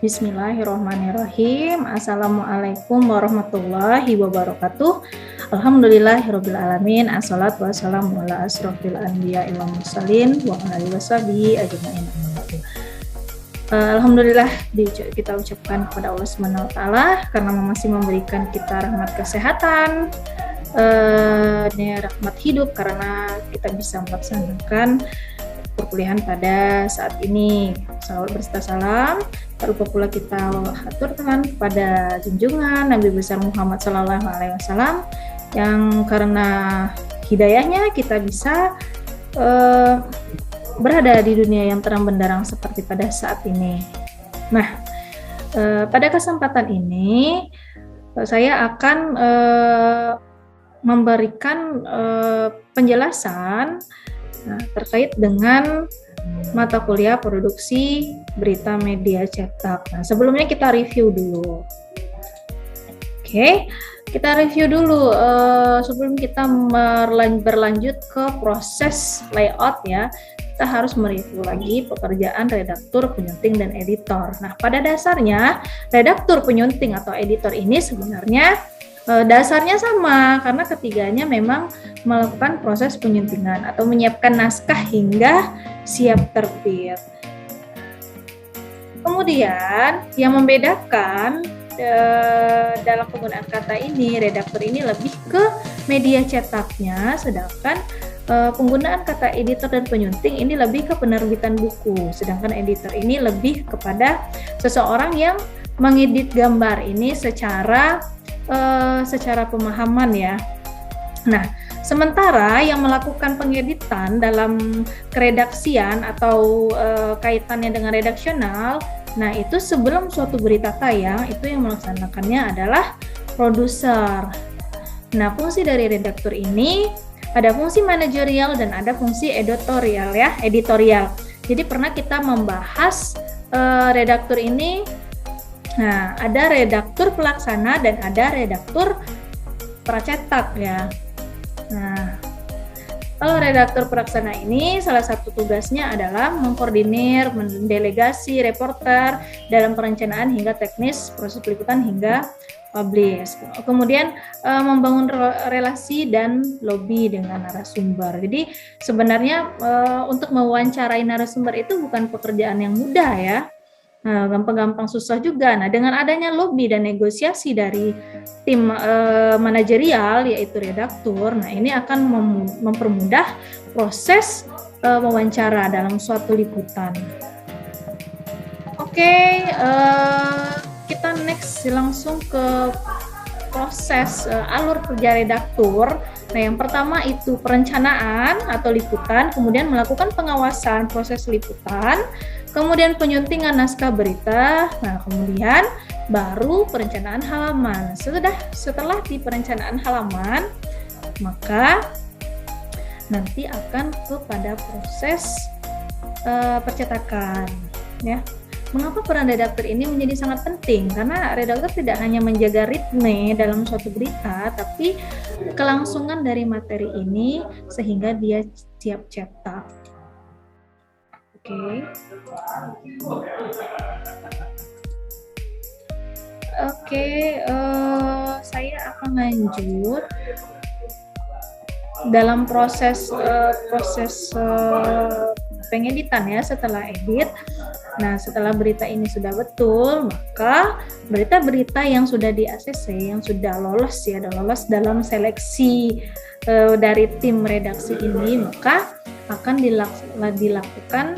Bismillahirrahmanirrahim. Assalamualaikum warahmatullahi wabarakatuh. Alhamdulillahirabbil alamin. Assalatu wassalamu ala asrofil anbiya wal mursalin wa ala alihi washabihi ajmain. Alhamdulillah kita ucapkan kepada Allah Subhanahu wa taala karena masih memberikan kita rahmat kesehatan, rahmat hidup karena kita bisa melaksanakan perkuliahan pada saat ini. Salawat berserta salam tak lupa pula kita aturkan kepada junjungan Nabi besar Muhammad sallallahu alaihi wasallam yang karena hidayahnya kita bisa berada di dunia yang terang benderang seperti pada saat ini. Nah, pada kesempatan ini saya akan memberikan penjelasan terkait dengan mata kuliah produksi berita media cetak. Nah, sebelumnya kita review dulu. Oke, kita review dulu sebelum kita berlanjut ke proses layout ya. Kita harus mereview lagi pekerjaan redaktur, penyunting, dan editor. Nah, pada dasarnya redaktur, penyunting, atau editor ini sebenarnya dasarnya sama karena ketiganya memang melakukan proses penyuntingan atau menyiapkan naskah hingga siap terbit. Kemudian yang membedakan dalam penggunaan kata ini, redaktur ini lebih ke media cetaknya, sedangkan penggunaan kata editor dan penyunting ini lebih ke penerbitan buku, sedangkan editor ini lebih kepada seseorang yang mengedit gambar ini secara pemahaman ya. Nah, sementara yang melakukan pengeditan dalam keredaksian atau kaitannya dengan redaksional, nah itu sebelum suatu berita tayang itu yang melaksanakannya adalah produser. Nah, fungsi dari redaktur ini ada fungsi manajerial dan ada fungsi editorial ya, editorial. Jadi pernah kita membahas redaktur ini. Nah, ada redaktur pelaksana dan ada redaktur pracetak ya. Nah, kalau redaktur pelaksana ini salah satu tugasnya adalah mengkoordinir, mendelegasi reporter dalam perencanaan hingga teknis proses peliputan hingga publish. Kemudian membangun relasi dan lobby dengan narasumber. Jadi sebenarnya untuk mewawancarai narasumber itu bukan pekerjaan yang mudah ya. Nah, gampang-gampang susah juga. Nah, dengan adanya lobby dan negosiasi dari tim manajerial yaitu redaktur, nah ini akan mempermudah proses wawancara dalam suatu liputan. Oke, kita next langsung ke proses alur kerja redaktur. Nah, yang pertama itu perencanaan atau liputan, kemudian melakukan pengawasan proses liputan, kemudian penyuntingan naskah berita, nah kemudian baru perencanaan halaman. Setelah di perencanaan halaman, maka nanti akan kepada proses percetakan ya. Mengapa peran redaktur ini menjadi sangat penting? Karena redaktur tidak hanya menjaga ritme dalam suatu berita, tapi kelangsungan dari materi ini sehingga dia siap cetak. Oke, saya akan lanjut dalam proses pengeditan ya. Setelah edit, nah setelah berita ini sudah betul, maka berita-berita yang sudah di ACC, yang sudah lolos dalam seleksi dari tim redaksi ini, maka akan dilakukan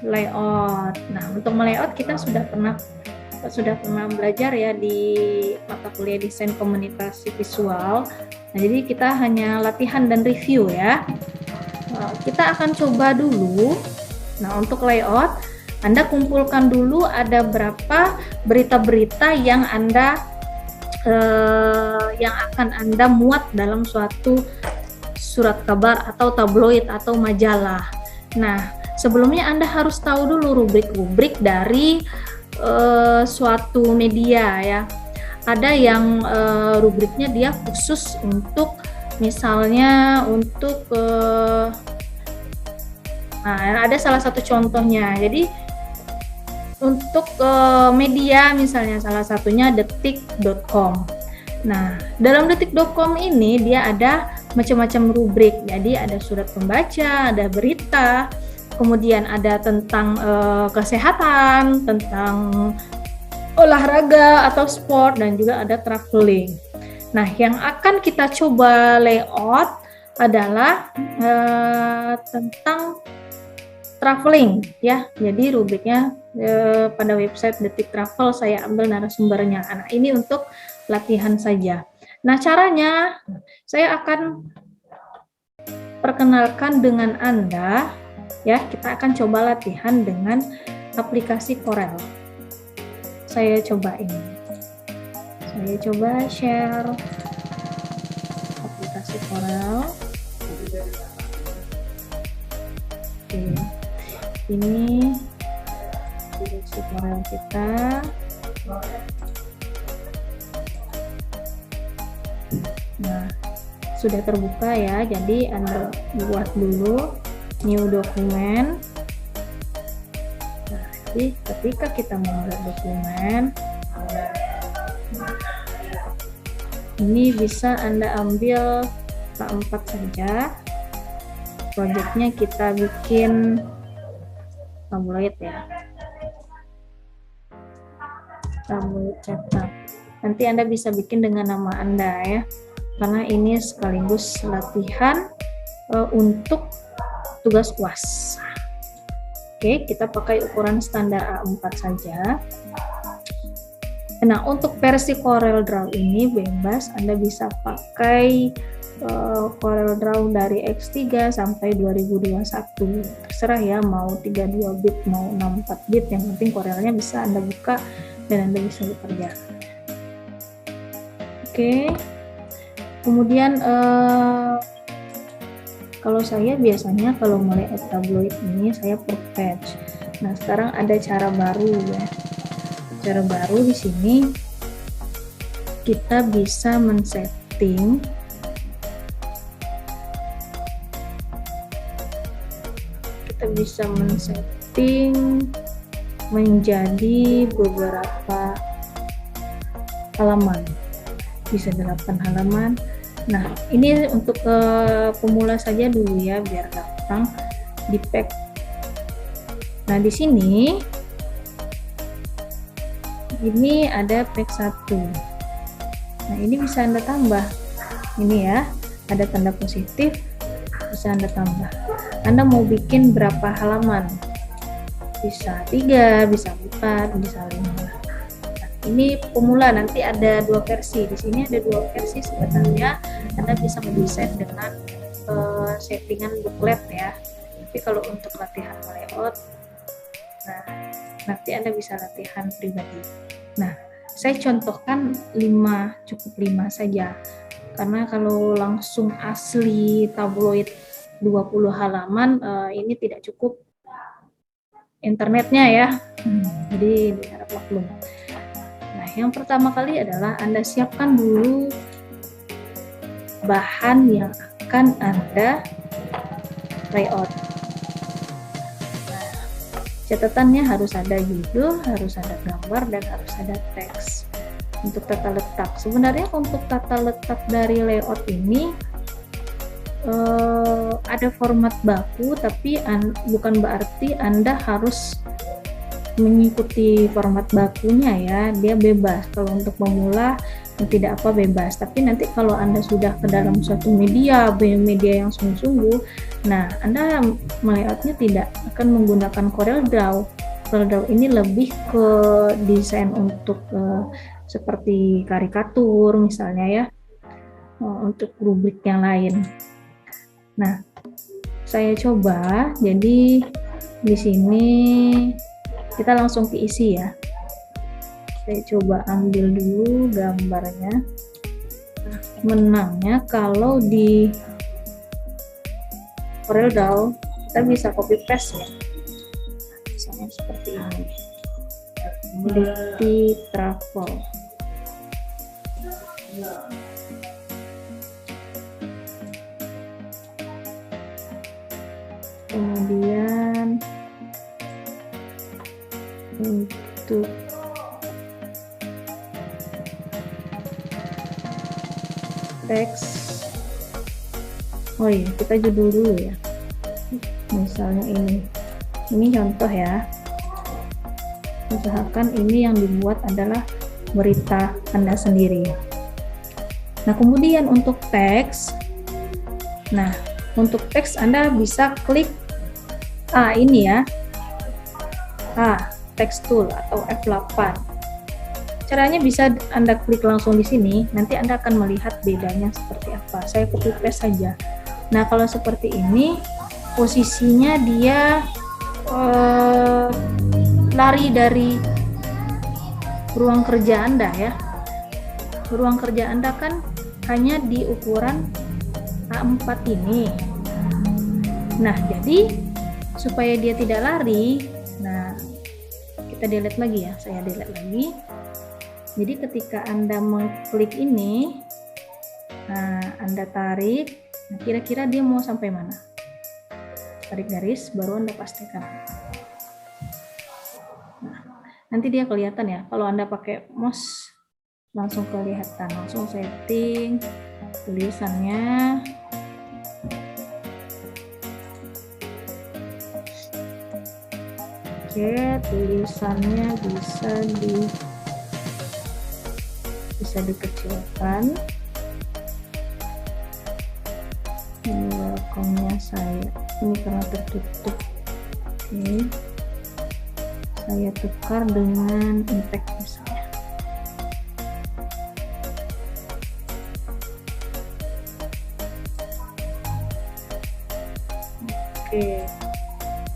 layout. Nah, untuk melayout kita sudah pernah belajar ya di mata kuliah desain komunikasi visual. Nah, jadi kita hanya latihan dan review ya. Kita akan coba dulu. Nah, untuk layout, Anda kumpulkan dulu ada berapa berita-berita yang akan Anda muat dalam suatu surat kabar atau tabloid atau majalah. Nah, sebelumnya Anda harus tahu dulu rubrik-rubrik dari suatu media ya. Ada yang rubriknya dia khusus untuk misalnya untuk nah, ada salah satu contohnya. Jadi untuk media misalnya salah satunya detik.com. Nah, dalam detik.com ini dia ada macam-macam rubrik. Jadi ada surat pembaca, ada berita, kemudian ada tentang kesehatan, tentang olahraga atau sport, dan juga ada traveling. Nah, yang akan kita coba layout adalah tentang traveling ya. Jadi rubriknya pada website Detik Travel saya ambil narasumbernya. Nah, ini untuk latihan saja. Nah, caranya saya akan perkenalkan dengan Anda ya. Kita akan coba latihan dengan aplikasi Corel. Saya coba ini. Saya coba share aplikasi Corel. Oke. Ini aplikasi Corel kita. Nah, sudah terbuka ya. Jadi Anda buat dulu new dokumen. Nah, jadi ketika kita membuat dokumen, ini bisa Anda ambil A4 saja. Projectnya kita bikin tabloid ya, tabloid cetak. Nanti Anda bisa bikin dengan nama Anda ya, karena ini sekaligus latihan untuk tugas UAS. Oke, kita pakai ukuran standar A4 saja. Nah, untuk versi CorelDRAW ini bebas, Anda bisa pakai CorelDRAW dari X3 sampai 2021. Terserah ya, mau 32 bit, mau 64 bit, yang penting Corelnya bisa Anda buka dan Anda bisa bekerja. Oke. Kemudian kalau saya biasanya kalau mulai tabloid ini saya per page. Nah, sekarang ada cara baru ya. Cara baru di sini kita bisa men-setting menjadi beberapa halaman, bisa 8 halaman. Nah, ini untuk pemula saja dulu ya, biar gampang di pack. Nah, di sini ini ada pack 1. Nah, ini bisa Anda tambah. Ini ya, ada tanda positif, bisa Anda tambah. Anda mau bikin berapa halaman? Bisa 3, bisa 4, bisa 5. Nah, ini pemula, nanti ada 2 versi. Di sini ada 2 versi sebenarnya. Anda bisa mendesain dengan settingan booklet ya. Tapi kalau untuk latihan layout, nah nanti Anda bisa latihan pribadi. Nah, saya contohkan 5, cukup 5 saja. Karena kalau langsung asli tabloid 20 halaman ini tidak cukup internetnya ya. Jadi diharap maklum. Nah, yang pertama kali adalah Anda siapkan dulu bahan yang akan Anda layout. Nah, catatannya harus ada judul, harus ada gambar, dan harus ada teks. Untuk tata letak, sebenarnya untuk tata letak dari layout ini ada format baku, tapi bukan berarti Anda harus mengikuti format bakunya ya. Dia bebas. Kalau untuk pemula tidak apa, bebas. Tapi nanti kalau Anda sudah ke dalam suatu media yang sungguh-sungguh, nah Anda melayoutnya tidak akan menggunakan CorelDRAW. CorelDRAW ini lebih ke desain untuk seperti karikatur misalnya ya, untuk rubrik yang lain. Nah, saya coba. Jadi di sini kita langsung ke isi ya. Saya coba ambil dulu gambarnya. Nah, menangnya kalau di CorelDRAW kita bisa copy paste ya. Misalnya seperti ini. Detik Travel. Kemudian untuk teks. Oh iya, kita judul dulu ya. Misalnya ini contoh ya. Usahakan ini yang dibuat adalah berita Anda sendiri. Nah, kemudian untuk teks. Nah, untuk teks Anda bisa klik ini ya. Text tool atau F8. Caranya bisa Anda klik langsung di sini, nanti Anda akan melihat bedanya seperti apa. Saya copy paste saja. Nah, kalau seperti ini, posisinya dia lari dari ruang kerja Anda ya. Ruang kerja Anda kan hanya di ukuran A4 ini. Nah, jadi supaya dia tidak lari, nah kita delete lagi ya, saya delete lagi. Jadi ketika Anda mengklik ini, nah Anda tarik, nah kira-kira dia mau sampai mana? Tarik garis, baru Anda pastikan. Nah, nanti dia kelihatan ya, kalau Anda pakai mouse langsung kelihatan, langsung setting tulisannya. Oke, tulisannya bisa dikecilkan. Ini welcome-nya saya, ini karena tertutup. Oke, saya tukar dengan impact misalnya. Oke,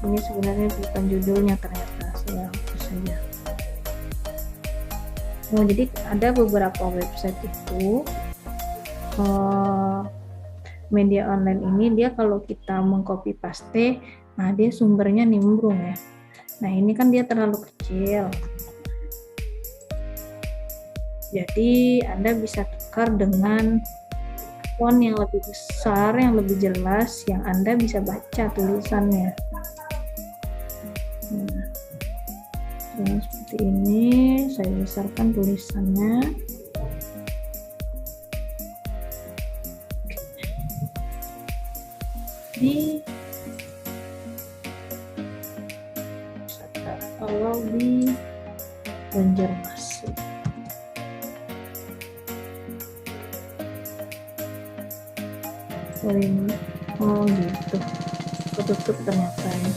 ini sebenarnya bukan judulnya, ternyata saya hapus saja. Oh, jadi ada beberapa website itu media online ini, dia kalau kita mengcopy paste, nah dia sumbernya nimbrung ya. Nah ini kan dia terlalu kecil, jadi Anda bisa tukar dengan font yang lebih besar, yang lebih jelas, yang Anda bisa baca tulisannya. Nah, seperti ini, saya besarkan tulisannya. Di kalau di Banjarmasin. Oh gitu, ketutup ternyata ya.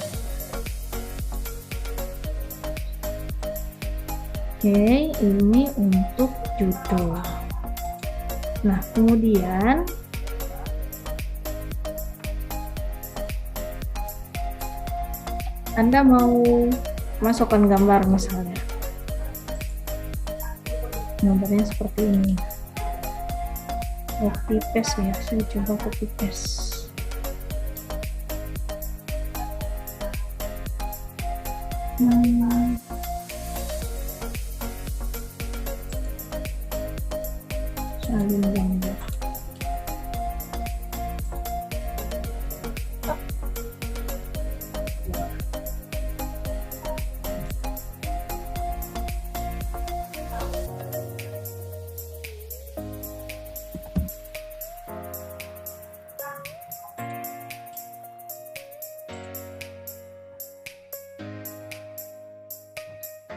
Oke, ini untuk judul. Nah, kemudian Anda mau masukkan gambar misalnya. Gambarnya seperti ini. Copy paste ya, saya coba copy paste. Salin gambar.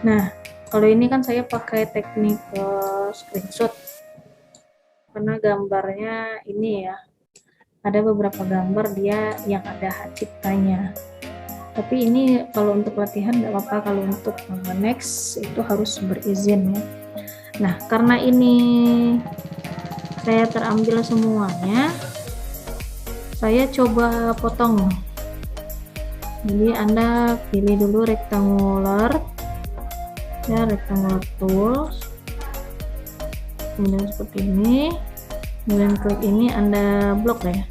Nah, kalau ini kan saya pakai teknik screenshot karena gambarnya ini ya, ada beberapa gambar dia yang ada hak ciptanya. Tapi ini kalau untuk latihan nggak apa-apa, kalau untuk next itu harus berizin ya. Nah, karena ini saya terambil semuanya, saya coba potong. Jadi Anda pilih dulu rectangular ya, rectangular tools, kemudian seperti ini, kemudian klik ini Anda blok ya.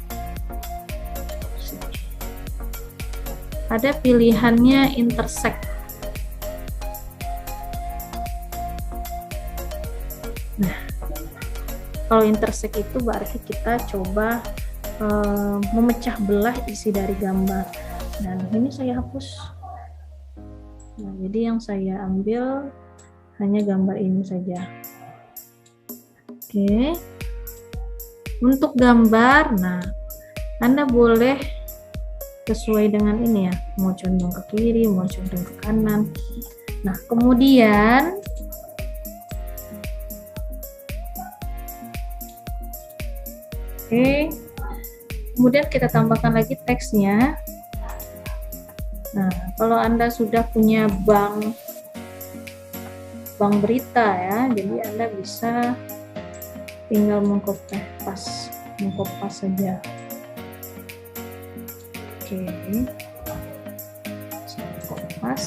Ada pilihannya intersect. Nah, kalau intersect itu berarti kita coba memecah belah isi dari gambar. Dan ini saya hapus. Nah, jadi yang saya ambil hanya gambar ini saja. Oke. Untuk gambar, nah, Anda boleh sesuai dengan ini ya, mau condong ke kiri, mau condong ke kanan. Nah, kemudian kemudian kita tambahkan lagi teksnya. Nah, kalau Anda sudah punya bank berita ya, jadi Anda bisa tinggal mengkopas saja. Oke, saya kopas.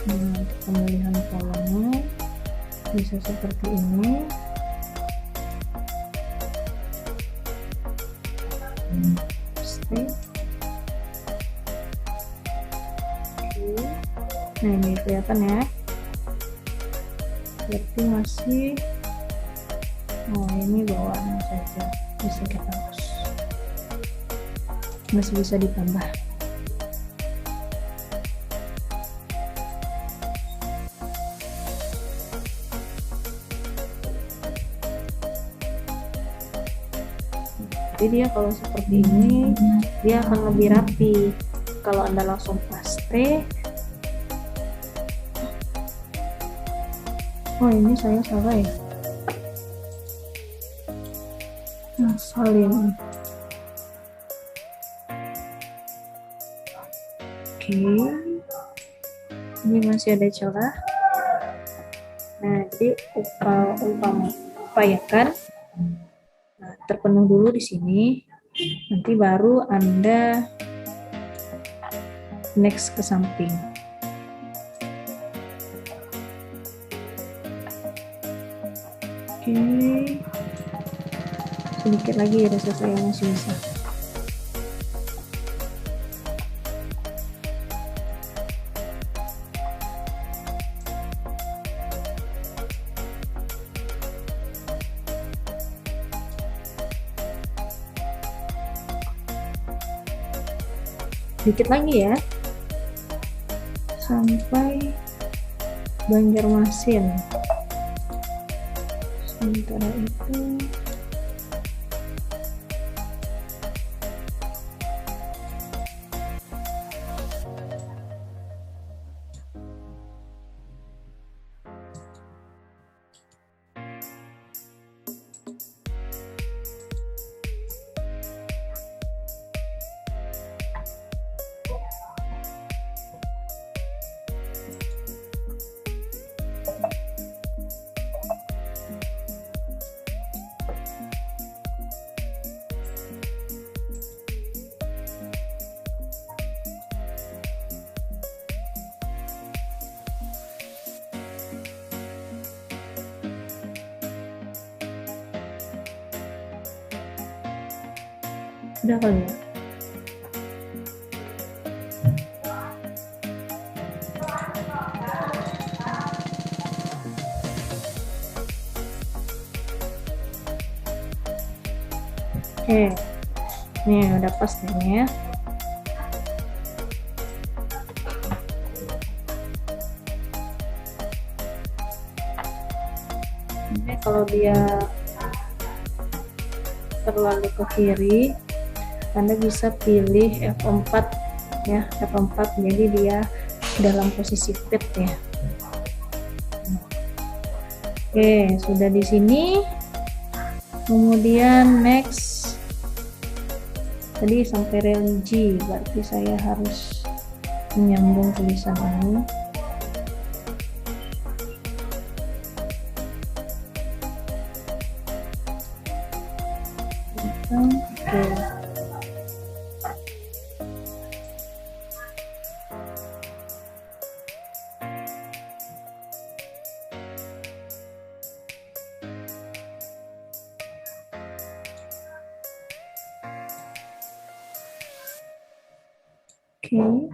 Nah, untuk pemilihan kolomnya bisa seperti ini. Paste. Oke. Nah, ini kelihatan ya. Berarti masih, oh ini bawaannya saja, bisa kita hapus, masih bisa ditambah. Jadi dia kalau seperti ini dia akan lebih rapi. Kalau Anda langsung paste, oh ini saya salah ya, nah salin. Oke, ini masih ada celah. Nah, jadi upayakan terpenuh dulu di sini, nanti baru Anda next ke samping. Oke, sedikit lagi ya, rasa saya masih bisa. Dikit lagi ya, sampai Banjarmasin. Sementara itu udah kali ya. Oke, nih udah pas nih ya. Ini kalau dia terlalu ke kiri, Anda bisa pilih F4 ya, F4, jadi dia dalam posisi fit ya. Oke, sudah di sini. Kemudian next, tadi sampai religi, berarti saya harus menyambung tulisan ini. Oke. Oke.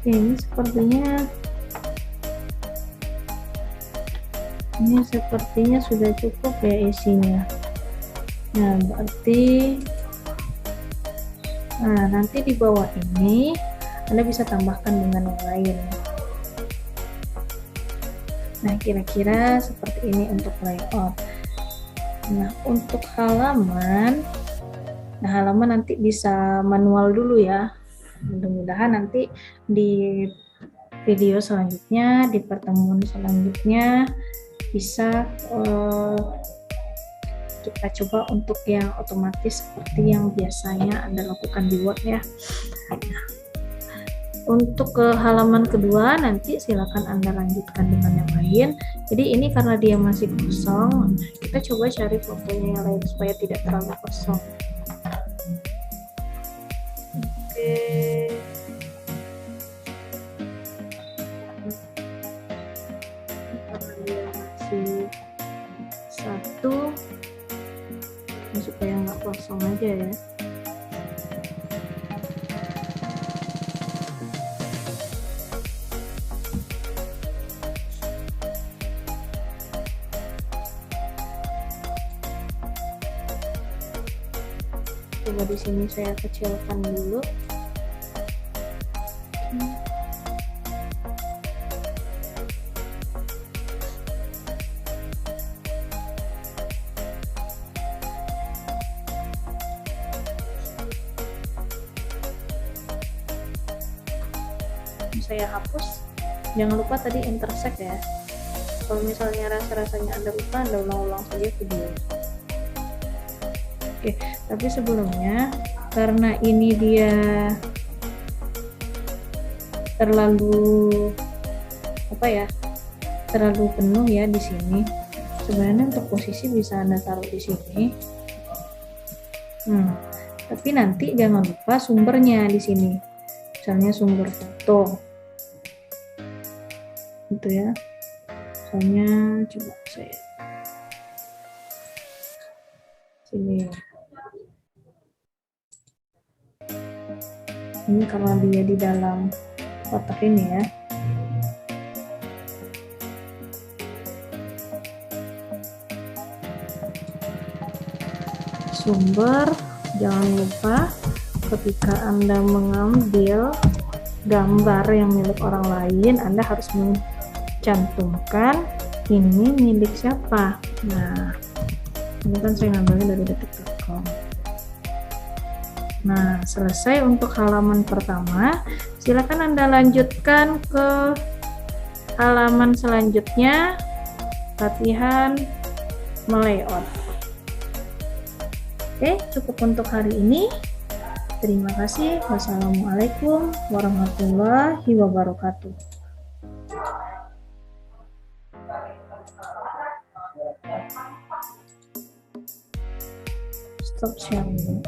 Ini sepertinya sudah cukup ya isinya. Nah, berarti nanti di bawah ini Anda bisa tambahkan dengan yang lain. Nah, kira-kira seperti ini untuk layout. Nah, untuk halaman, nanti bisa manual dulu ya. Mudah-mudahan nanti di video selanjutnya, di pertemuan selanjutnya bisa kita coba untuk yang otomatis seperti yang biasanya Anda lakukan di Word ya. Nah, untuk ke halaman kedua nanti silakan Anda lanjutkan dengan yang lain. Jadi ini karena dia masih kosong, kita coba cari fotonya yang lain supaya tidak terlalu kosong. Oke. Karena dia masih satu, supaya nggak kosong aja ya. Coba di sini saya kecilkan dulu. Saya hapus. Jangan lupa tadi intersect ya. Kalau misalnya rasa-rasanya Anda lupa, Anda ulang-ulang saja video. Oke, tapi sebelumnya karena ini dia terlalu terlalu penuh ya di sini. Sebenarnya untuk posisi bisa Anda taruh di sini. Tapi nanti jangan lupa sumbernya di sini. Misalnya sumber foto. Gitu ya. Misalnya coba saya sini. Ini karena dia di dalam kotak ini ya. Sumber, jangan lupa ketika Anda mengambil gambar yang milik orang lain, Anda harus mencantumkan ini milik siapa. Nah, ini kan saya ngambilnya dari detik.com. Nah, selesai untuk halaman pertama. Silakan Anda lanjutkan ke halaman selanjutnya, latihan melayout. Oke, cukup untuk hari ini. Terima kasih. Wassalamualaikum warahmatullahi wabarakatuh. Stop sharing.